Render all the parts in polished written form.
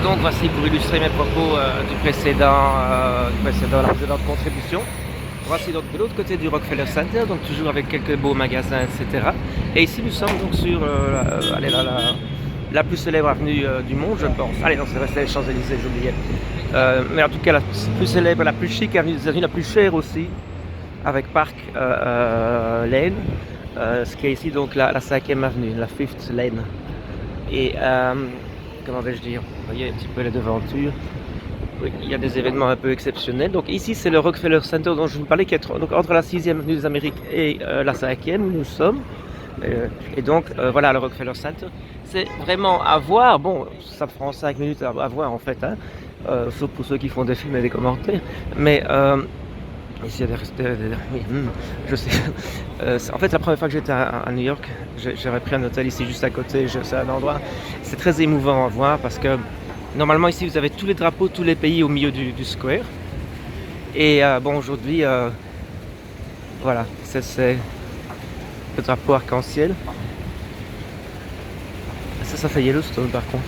Donc voici pour illustrer mes propos la précédente contribution. Voici donc de l'autre côté du Rockefeller Center, donc toujours avec quelques beaux magasins, etc. Et ici nous sommes donc sur la plus célèbre avenue du monde, je pense. Allez, non, c'est les Champs-Élysées, j'oubliais. Mais en tout cas, la plus célèbre, la plus chic avenue des États-Unis, la plus chère aussi, avec Park Lane, ce qui est ici donc la 5e avenue, la Fifth Lane. Et comment vais-je dire, vous voyez un petit peu les devantures. Oui, il y a des événements un peu exceptionnels. Donc ici c'est le Rockefeller Center dont je vous parlais, qui est donc entre la 6e avenue des Amériques et la 5e où nous sommes. Et donc voilà le Rockefeller Center. C'est vraiment à voir. Bon, ça prend 5 minutes à voir en fait, hein, sauf pour ceux qui font des films et des commentaires. Mais ici il y a oui, je sais. En fait, la première fois que j'étais à New York, j'avais pris un hôtel ici juste à côté. C'est un endroit, c'est très émouvant à voir parce que normalement ici vous avez tous les drapeaux, tous les pays au milieu du square. Et bon, aujourd'hui, voilà, c'est le drapeau arc-en-ciel. Ça fait Yellowstone par contre.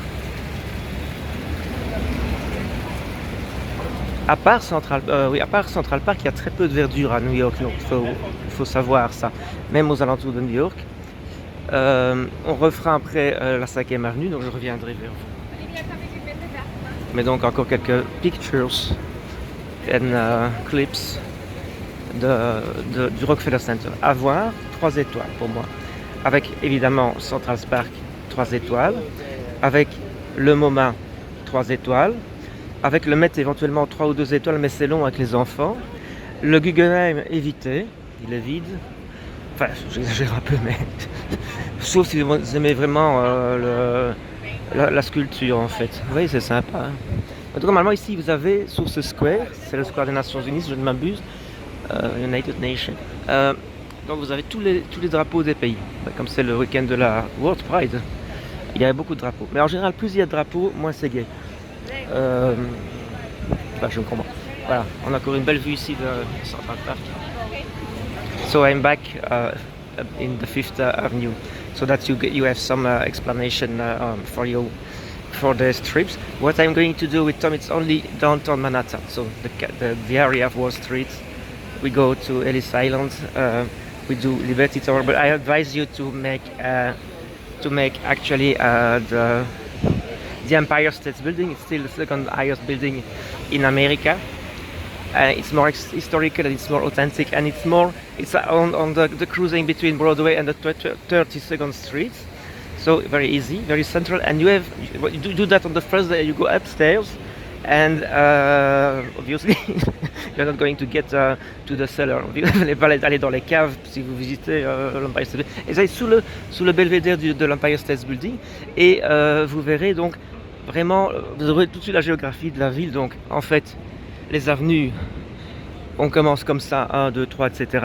À part Central Park, il y a très peu de verdure à New York, donc il faut savoir ça. Même aux alentours de New York. On refera après la 5e avenue, donc je reviendrai vers vous. Mais donc encore quelques pictures and clips du Rockefeller Center. À voir, 3 étoiles pour moi. Avec évidemment Central Park, 3 étoiles. Avec le MoMA, 3 étoiles. Avec le Met éventuellement 3 ou 2 étoiles, mais c'est long avec les enfants. Le Guggenheim, évitez, il est vide. Enfin, j'exagère un peu, mais sauf si vous aimez vraiment la sculpture en fait. Vous voyez, c'est sympa. Hein. Donc normalement ici vous avez sur ce square, c'est le square des Nations Unies, si je ne m'abuse, United Nations. Donc vous avez tous les drapeaux des pays. Comme c'est le week-end de la World Pride, il y a beaucoup de drapeaux. Mais en général, plus il y a de drapeaux, moins c'est gay. Je me comprends. Voilà, on a encore une belle vue ici de Central Park. So I'm back in the Fifth Avenue, so that you have some explanation for these trips. What I'm going to do with Tom, it's only downtown Manhattan, so the area of Wall Street. We go to Ellis Island, we do Liberty Tower, but I advise you to make actually the Empire State Building. It's still the second highest building in America. It's more historical and it's more authentic, and it's on the cruising between Broadway and the 32nd Street. So very easy, very central. And you do that on the first day. You go upstairs, and obviously you're not going to get to the cellar. Vous n'allez pas aller dans les caves si vous visitez l'Empire State Building. Et c'est sous le belvédère de l'Empire State Building, et vous verrez donc vraiment, vous aurez tout de suite la géographie de la ville. Donc en fait, les avenues, on commence comme ça, 1, 2, 3, etc.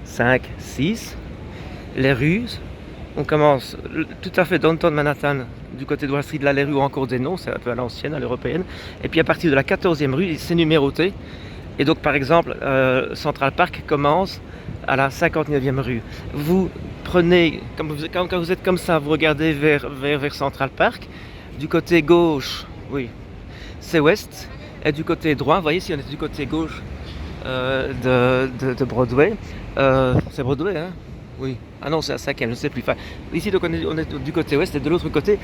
5, 6. Les rues, on commence tout à fait downtown Manhattan, du côté de Wall Street. Là, les rues ont encore des noms, c'est un peu à l'ancienne, à l'européenne. Et puis à partir de la 14e rue, c'est numéroté. Et donc par exemple, Central Park commence à la 59e rue. Vous prenez, quand vous êtes comme ça, vous regardez vers Central Park. Du côté gauche, oui, c'est ouest. Et du côté droit, vous voyez, si on est du côté gauche de Broadway, c'est Broadway, hein? Oui. Ah non, c'est la 5e, je ne sais plus. Enfin, ici, donc, on est du côté ouest, et de l'autre côté,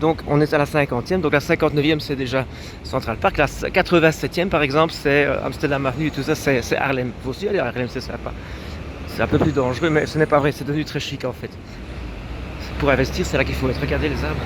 donc on est à la 50e. Donc la 59e, c'est déjà Central Park. La 87e, par exemple, c'est Amsterdam Avenue, tout ça, c'est Harlem. Il faut aussi aller à Harlem, c'est sympa. C'est un peu plus dangereux, mais ce n'est pas vrai, c'est devenu très chic en fait. Pour investir, c'est là qu'il faut être. Regardez les arbres.